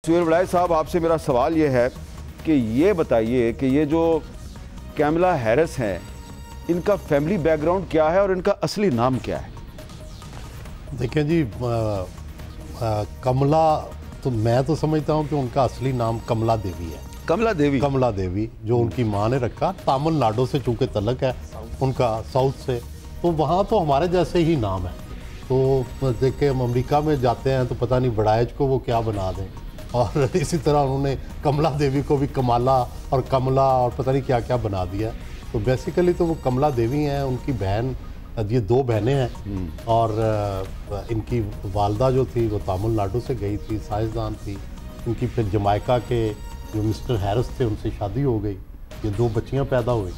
सुहेल वड़ाई साहब, आपसे मेरा सवाल ये है कि ये बताइए कि ये जो कैमला हैरिस हैं, इनका फैमिली बैकग्राउंड क्या है और इनका असली नाम क्या है? देखिए जी, कमला तो मैं तो समझता हूँ कि उनका असली नाम कमला देवी है। कमला देवी? कमला देवी, जो उनकी माँ ने रखा। तमिलनाडु से चूँकि तलक है उनका, साउथ से, तो वहाँ तो हमारे जैसे ही नाम है। तो देखिए, हम अमेरिका में जाते हैं तो पता नहीं बड़ाइज को वो क्या बना दें, और इसी तरह उन्होंने कमला देवी को भी कमाला और कमला और पता नहीं क्या क्या बना दिया। तो बेसिकली तो वो कमला देवी हैं। उनकी बहन, ये 2 बहनें हैं, और इनकी वालदा जो थी वो तमिलनाडु से गई थी, साइंसदान थी। इनकी फिर जमाइका के जो मिस्टर हैरिस थे उनसे शादी हो गई, ये 2 बच्चियां पैदा हुई।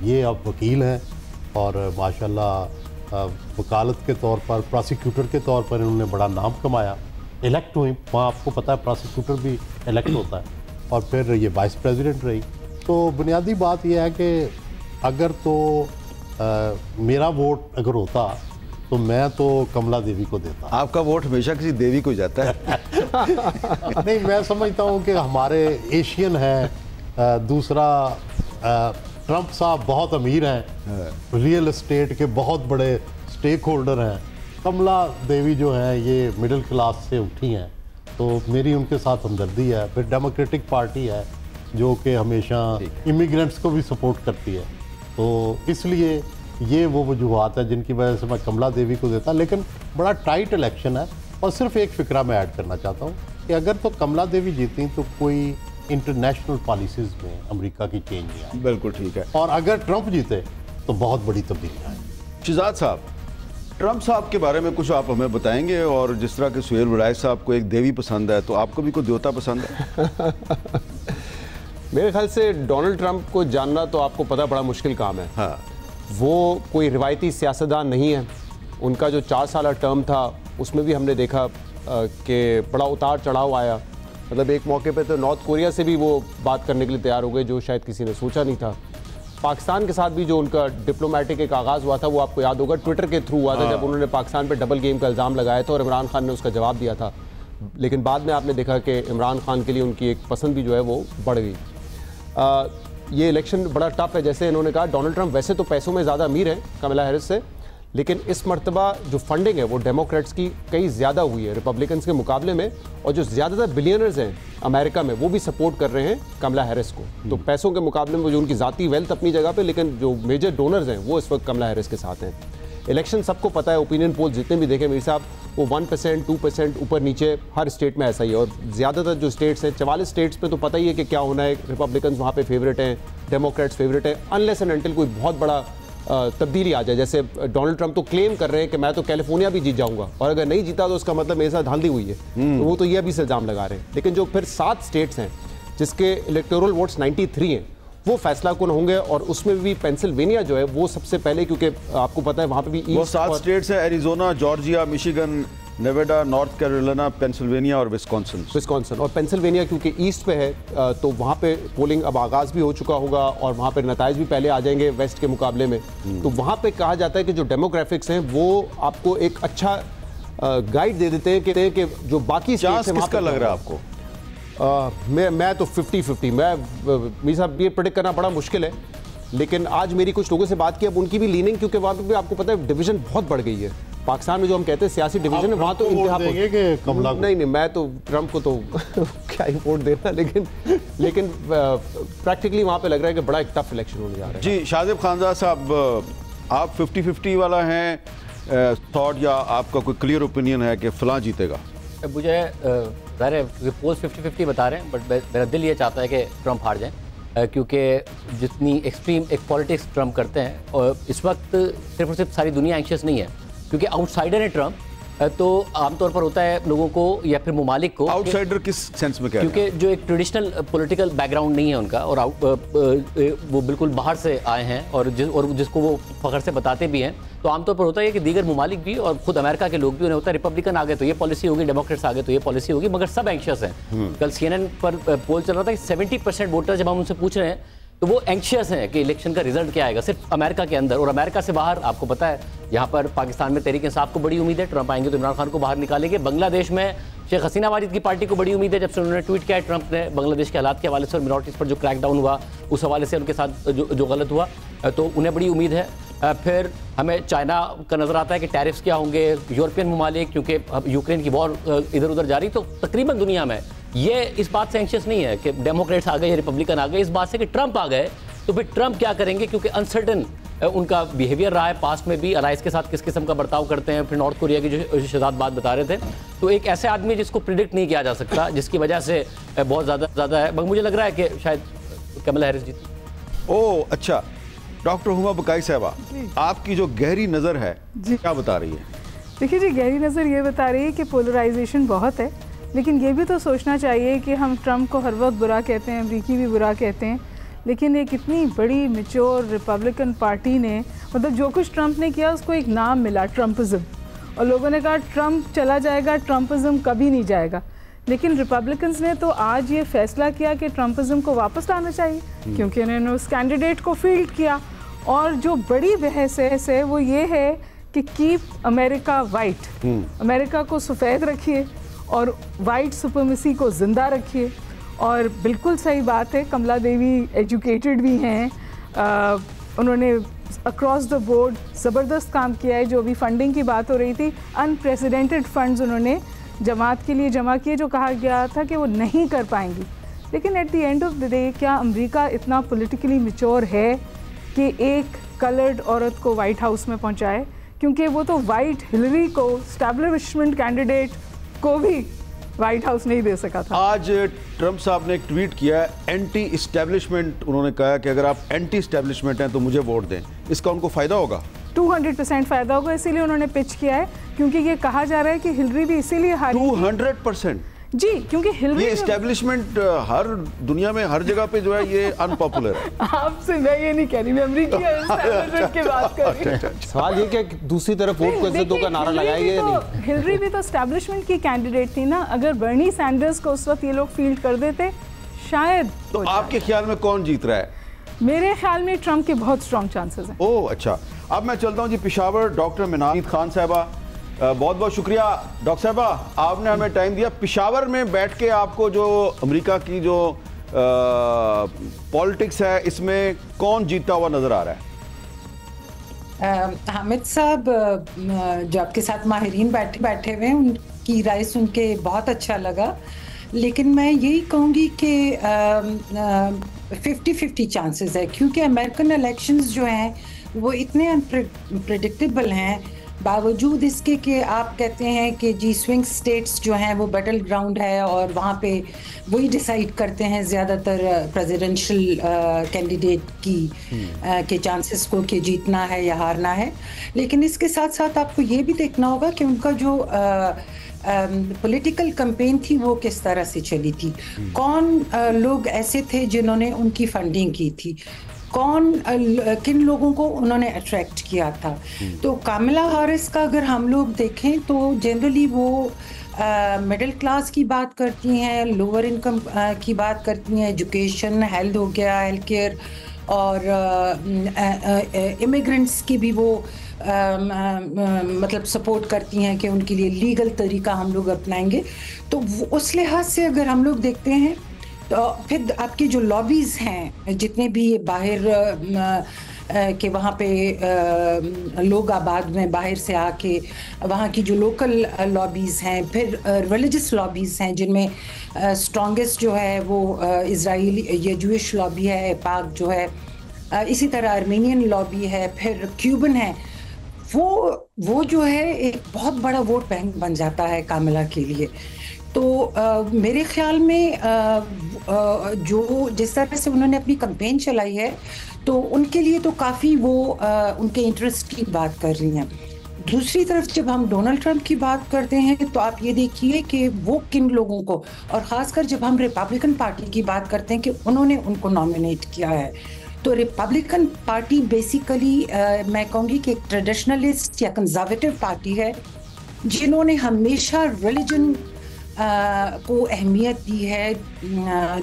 ये अब वकील हैं और माशाल्लाह वकालत के तौर पर, प्रोसिक्यूटर के तौर पर इन्होंने बड़ा नाम कमाया। इलेक्ट हुई, वहाँ आपको पता है प्रोसिक्यूटर भी इलेक्ट होता है, और फिर ये वाइस प्रेसिडेंट रही। तो बुनियादी बात यह है कि अगर तो मेरा वोट अगर होता तो मैं तो कमला देवी को देता। आपका वोट हमेशा किसी देवी को जाता है। नहीं, मैं समझता हूँ कि हमारे एशियन हैं। दूसरा, ट्रंप साहब बहुत अमीर हैं, रियल एस्टेट के बहुत बड़े स्टेक होल्डर हैं। कमला देवी जो हैं ये मिडिल क्लास से उठी हैं, तो मेरी उनके साथ हमदर्दी है। फिर डेमोक्रेटिक पार्टी है जो कि हमेशा इमिग्रेंट्स को भी सपोर्ट करती है। तो इसलिए ये वो वजूहत है जिनकी वजह से मैं कमला देवी को देता। लेकिन बड़ा टाइट इलेक्शन है, और सिर्फ एक फिक्रा मैं ऐड करना चाहता हूँ कि अगर तो कमला देवी जीती तो कोई इंटरनेशनल पॉलिसीज़ में अमेरिका की चेंज नहीं आई। बिल्कुल ठीक है। और अगर ट्रंप जीते तो बहुत बड़ी तब्दीली आई। शहजाद साहब, ट्रंप साहब के बारे में कुछ आप हमें बताएंगे? और जिस तरह के सुहेल वड़ाई साहब को एक देवी पसंद है, तो आपको भी कोई देवता पसंद है? मेरे ख्याल से डोनाल्ड ट्रंप को जानना तो आपको पता बड़ा मुश्किल काम है। हाँ। वो कोई रिवायती सियासतदान नहीं है। उनका जो 4 साल टर्म था उसमें भी हमने देखा कि बड़ा उतार चढ़ाव आया। मतलब एक मौके पे तो नॉर्थ कोरिया से भी वो बात करने के लिए तैयार हो गए, जो शायद किसी ने सोचा नहीं था। पाकिस्तान के साथ भी जो उनका डिप्लोमेटिक एक आगाज़ हुआ था, वो आपको याद होगा ट्विटर के थ्रू हुआ था, जब उन्होंने पाकिस्तान पे डबल गेम का इल्ज़ाम लगाया था और इमरान खान ने उसका जवाब दिया था। लेकिन बाद में आपने देखा कि इमरान खान के लिए उनकी एक पसंद भी जो है वो बढ़ गई। ये इलेक्शन बड़ा टफ है। जैसे इन्होंने कहा, डोनाल्ड ट्रंप वैसे तो पैसों में ज़्यादा अमीर है कमला हैरिस से, लेकिन इस मर्तबा जो फंडिंग है वो डेमोक्रेट्स की कई ज़्यादा हुई है रिपब्लिकन्स के मुकाबले में, और जो ज़्यादातर बिलियनर्स हैं अमेरिका में वो भी सपोर्ट कर रहे हैं कमला हैरिस को। तो पैसों के मुकाबले में जो उनकी ज़ाती वेल्थ अपनी जगह पे, लेकिन जो मेजर डोनर्स हैं वो इस वक्त कमला हैरिस के साथ हैं। इलेक्शन सबको पता है, ओपिनियन पोल जितने भी देखें मीर साहब, वो 1% 2% ऊपर नीचे हर स्टेट में ऐसा ही है। और ज़्यादातर जो स्टेट्स हैं, 44 स्टेट्स पे तो पता ही है कि क्या होना है। रिपब्लिकन्स वहाँ पे फेवरेट हैं, डेमोक्रेट्स फेवरेट हैं, अनलेस एंड अनटिल कोई बहुत बड़ा तब्दीली आ जाए। जैसे डोनाल्ड ट्रंप तो क्लेम कर रहे हैं कि मैं तो कैलिफोर्निया भी जीत जाऊंगा, और अगर नहीं जीता तो उसका मतलब मेरे साथ धांधली हुई है। तो वो तो ये भी इल्ज़ाम लगा रहे हैं। लेकिन जो फिर 7 स्टेट्स हैं जिसके इलेक्टोरल वोट्स 93 हैं, वो फैसला कौन होंगे। और उसमें भी पेंसिल्वेनिया जो है वो सबसे पहले, क्योंकि आपको पता है वहाँ पे भी वो 7 स्टेट्स हैं, Arizona, Georgia, Michigan, Nevada, north Carolina, Pennsylvania और विस्कॉन्सिन। और पेंसिल्वेनिया क्योंकि ईस्ट पे है तो वहाँ पे पोलिंग अब आगाज़ भी हो चुका होगा, और वहाँ पे नताइज भी पहले आ जाएंगे वेस्ट के मुकाबले में। तो वहाँ पे कहा जाता है कि जो डेमोग्राफिक्स हैं वो आपको एक अच्छा गाइड दे देते हैं कि जो बाकी चांस किसका लग रहा है आपको? मैं तो 50-50। मीर साहब ये प्रेडिक्ट करना बड़ा मुश्किल है, लेकिन आज मेरी कुछ लोगों से बात की, अब उनकी भी लीनिंग, क्योंकि वहाँ पे भी आपको पता है डिवीजन बहुत बढ़ गई है। पाकिस्तान में जो हम कहते हैं सियासी डिवीजन है, वहाँ तो इंतहा नहीं, मैं तो ट्रंप को तो क्या ही वोट देना, लेकिन प्रैक्टिकली वहाँ पे लग रहा है कि बड़ा एक टफ इलेक्शन होने जा रहा है। जी शादिब खानज़ाद साहब, आप 50-50 वाला हैं थॉट, या आपका कोई क्लियर ओपिनियन है कि फलां जीतेगा? मुझे ज़ाहिर है पोल्स 50-50 बता रहे हैं, बट मेरा दिल ये चाहता है कि ट्रंप हार जाए, क्योंकि जितनी एक्सट्रीम एक पॉलिटिक्स ट्रंप करते हैं, और इस वक्त सिर्फ और सिर्फ सारी दुनिया एंशियस नहीं है, क्योंकि आउटसाइडर है ट्रंप। तो आमतौर पर होता है लोगों को या फिर ममालिक को। आउटसाइडर किस सेंस में? क्या? क्योंकि जो एक ट्रेडिशनल पॉलिटिकल बैकग्राउंड नहीं है उनका, और वो बिल्कुल बाहर से आए हैं, और जिसको वो फख्र से बताते भी हैं। तो आमतौर पर होता है कि दीगर ममालिक भी और खुद अमेरिका के लोग भी, उन्हें होता है रिपब्लिकन आ गए तो ये पॉलिसी होगी, डेमोक्रेट्स आ गए तो ये पॉलिसी होगी, मगर सब एंशियस हैं। कल CNN पर पोल चल रहा था कि 70% वोटर, जब हम उनसे पूछ रहे हैं तो वो एंक्शियस हैं कि इलेक्शन का रिजल्ट क्या आएगा, सिर्फ अमेरिका के अंदर। और अमेरिका से बाहर आपको पता है, यहाँ पर पाकिस्तान में तहरीक इंसाफ को बड़ी उम्मीद है, ट्रंप आएंगे तो इमरान खान को बाहर निकालेंगे। बांग्लादेश में शेख हसीना वाजिद की पार्टी को बड़ी उम्मीद है, जब से उन्होंने ट्वीट किया है ट्रंप ने बांग्लादेश के हालात के हवाले से और मिनॉरिटीज़ पर जो क्रैकडाउन हुआ उस हवाले से उनके साथ जो गलत हुआ, तो उन्हें बड़ी उम्मीद है। फिर हमें चाइना का नज़र आता है कि टैरिफ्स क्या होंगे, यूरोपियन ममालिक, क्योंकि अब यूक्रेन की वॉर इधर उधर जारी, तो तकरीबन दुनिया में ये इस बात से एंशियस नहीं है कि डेमोक्रेट्स आ गए या रिपब्लिकन आ गए, इस बात से कि ट्रंप आ गए तो फिर ट्रंप क्या करेंगे, क्योंकि अनसर्टन उनका बिहेवियर रहा है पास्ट में भी, अलाइस के साथ किस किस्म का बर्ताव करते हैं। फिर नॉर्थ कोरिया की जो शहजाद बात बता रहे थे, तो एक ऐसे आदमी जिसको प्रिडिक्ट नहीं किया जा सकता, जिसकी वजह से बहुत ज़्यादा है, मगर मुझे लग रहा है कि शायद कमला हैरिस जीती। ओह अच्छा, डॉक्टर हुमा बकाई साहबा, आपकी जो गहरी नज़र है क्या बता रही है? देखिए जी, गहरी नज़र ये बता रही है कि पोलराइजेशन बहुत है, लेकिन ये भी तो सोचना चाहिए कि हम ट्रंप को हर वक्त बुरा कहते हैं, अमरीकी भी बुरा कहते हैं, लेकिन एक इतनी बड़ी मैच्योर रिपब्लिकन पार्टी ने, मतलब जो कुछ ट्रंप ने किया उसको एक नाम मिला, ट्रंपिज्म, और लोगों ने कहा ट्रंप चला जाएगा, ट्रंपिज्म कभी नहीं जाएगा। लेकिन रिपब्लिकन्स ने तो आज ये फैसला किया कि ट्रंपिज्म को वापस लाना चाहिए, क्योंकि उन्होंने उस कैंडिडेट को फील्ड किया। और जो बड़ी बहस है वो ये है कि कीप अमेरिका वाइट, अमेरिका को सफ़ेद रखिए और वाइट सुपरमेसी को ज़िंदा रखिए। और बिल्कुल सही बात है, कमला देवी एजुकेटेड भी हैं, उन्होंने अक्रॉस द बोर्ड ज़बरदस्त काम किया है। जो भी फंडिंग की बात हो रही थी, अनप्रेसिडेंटेड फंड्स उन्होंने जमात के लिए जमा किए, जो कहा गया था कि वो नहीं कर पाएंगी। लेकिन at the end of the day क्या अमेरिका इतना पॉलिटिकली मैच्योर है कि एक कलर्ड औरत को वाइट हाउस में पहुंचाए? क्योंकि वो तो वाइट हिलरी को, एस्टैब्लिशमेंट कैंडिडेट को भी वाइट हाउस नहीं दे सका था। आज ट्रंप साहब ने एक ट्वीट किया है, एंटी इस्टेब्लिशमेंट, उन्होंने कहा कि अगर आप एंटी इस्टेब्लिशमेंट हैं तो मुझे वोट दें। इसका उनको फ़ायदा होगा? 200% फ़ायदा होगा, इसीलिए उन्होंने पिच किया है, क्योंकि ये कहा जा रहा है कि हिलरी भी इसीलिए हारी। 200% जी, क्योंकि हिलरी, ये एस्टेब्लिशमेंट हर दुनिया में हर जगह पे जो है ये अनपॉपुलर है। आपसे मैं ये नहीं कह रही, मैं अमेरिकी एस्टेब्लिशमेंट की बात कर रही हूं। सवाल ये कि दूसरी तरफ वोट को इज्जतों का नारा लगाया ये नहीं। हिलरी भी तो एस्टेब्लिशमेंट की कैंडिडेट थी ना, अगर बर्नी सैंडर्स को उस वक्त ये लोग फील्ड कर देते शायद। तो आपके ख्याल में कौन जीत रहा है? मेरे ख्याल में ट्रंप के बहुत स्ट्रॉन्ग चांसेस हैं। ओह अच्छा, अब मैं चलता हूँ जी पेशावर। डॉक्टर मिनात खान साहबा, बहुत बहुत शुक्रिया डॉक्टर साहबा, आपने हमें टाइम दिया। पेशावर में बैठ के आपको जो अमेरिका की जो पॉलिटिक्स है, इसमें कौन जीतता हुआ नजर आ रहा है? हामिद साहब, जो आपके साथ माहिरीन बैठे हुए हैं, उनकी राय सुन के बहुत अच्छा लगा, लेकिन मैं यही कहूँगी कि 50-50 चांसेस है, क्योंकि अमेरिकन इलेक्शंस जो हैं वो इतने अनप्रेडिक्टेबल हैं, बावजूद इसके कि आप कहते हैं कि जी स्विंग स्टेट्स जो हैं वो बैटल ग्राउंड है और वहाँ पे वही डिसाइड करते हैं ज़्यादातर प्रेसिडेंशियल कैंडिडेट के चांसेस को कि जीतना है या हारना है। लेकिन इसके साथ साथ आपको ये भी देखना होगा कि उनका जो पॉलिटिकल कैंपेन थी वो किस तरह से चली थी, कौन लोग ऐसे थे जिन्होंने उनकी फंडिंग की थी, किन लोगों को उन्होंने अट्रैक्ट किया था। तो कमला हैरिस का अगर हम लोग देखें तो जनरली वो मिडिल क्लास की बात करती हैं, लोअर इनकम की बात करती हैं, एजुकेशन, हेल्थ हो गया, हेल्थ केयर, और इमिग्रेंट्स की भी वो मतलब सपोर्ट करती हैं कि उनके लिए लीगल तरीका हम लोग अपनाएंगे। तो उस लिहाज से अगर हम लोग देखते हैं तो फिर आपकी जो लॉबीज़ हैं, जितने भी बाहर के वहाँ पे लोग आबाद में बाहर से आके, वहाँ की जो लोकल लॉबीज़ हैं, फिर रिलीजियस लॉबीज़ हैं जिनमें स्ट्रॉन्गेस्ट जो है वो इजराइली या जूइश लॉबी है, पाक जो है, इसी तरह आर्मेनियन लॉबी है, फिर क्यूबन है। वो जो है एक बहुत बड़ा वोट बैंक बन जाता है कामिला के लिए। तो मेरे ख्याल में जो जिस तरह से उन्होंने अपनी कैंपेन चलाई है, तो उनके लिए तो काफ़ी वो उनके इंटरेस्ट की बात कर रही हैं। दूसरी तरफ जब हम डोनाल्ड ट्रंप की बात करते हैं तो आप ये देखिए कि वो किन लोगों को, और ख़ासकर जब हम रिपब्लिकन पार्टी की बात करते हैं कि उन्होंने उनको नॉमिनेट किया है, तो रिपब्लिकन पार्टी बेसिकली मैं कहूँगी कि एक ट्रेडिशनलिस्ट या कंजर्वेटिव पार्टी है, जिन्होंने हमेशा रिलीजन को अहमियत दी है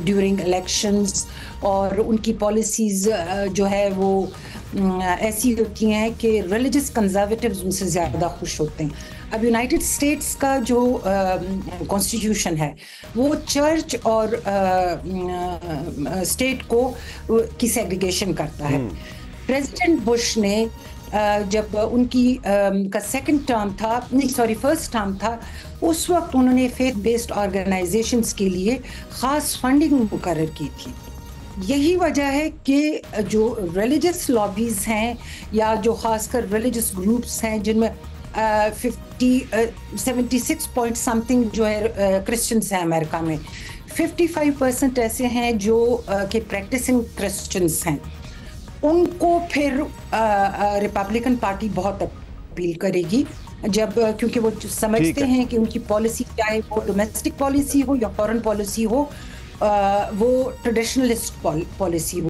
ड्यूरिंग इलेक्शंस, और उनकी पॉलिसीज़ जो है वो ऐसी होती हैं कि रिलीजियस कंजर्वेटिव्स उनसे ज़्यादा खुश होते हैं। अब यूनाइटेड स्टेट्स का जो कॉन्स्टिट्यूशन है वो चर्च और स्टेट को की सेग्रीगेशन करता है। प्रेसिडेंट बुश ने जब उनकी का फर्स्ट टर्म था, उस वक्त उन्होंने फेथ बेस्ड ऑर्गेनाइजेशंस के लिए ख़ास फंडिंग मुकर्रर की थी। यही वजह है कि जो रिलीजियस लॉबीज़ हैं या जो ख़ासकर रिलीजियस ग्रुप्स हैं जिनमें 76 पॉइंट समथिंग जो है क्रिश्चियंस हैं अमेरिका में, 55% ऐसे हैं जो कि प्रैक्टिसिंग क्रिश्चियंस हैं, उनको फिर रिपब्लिकन पार्टी बहुत अपील करेगी जब, क्योंकि वो समझते हैं कि उनकी पॉलिसी चाहे वो डोमेस्टिक पॉलिसी हो या फॉरेन पॉलिसी हो, वो ट्रेडिशनलिस्ट पॉलिसी हो।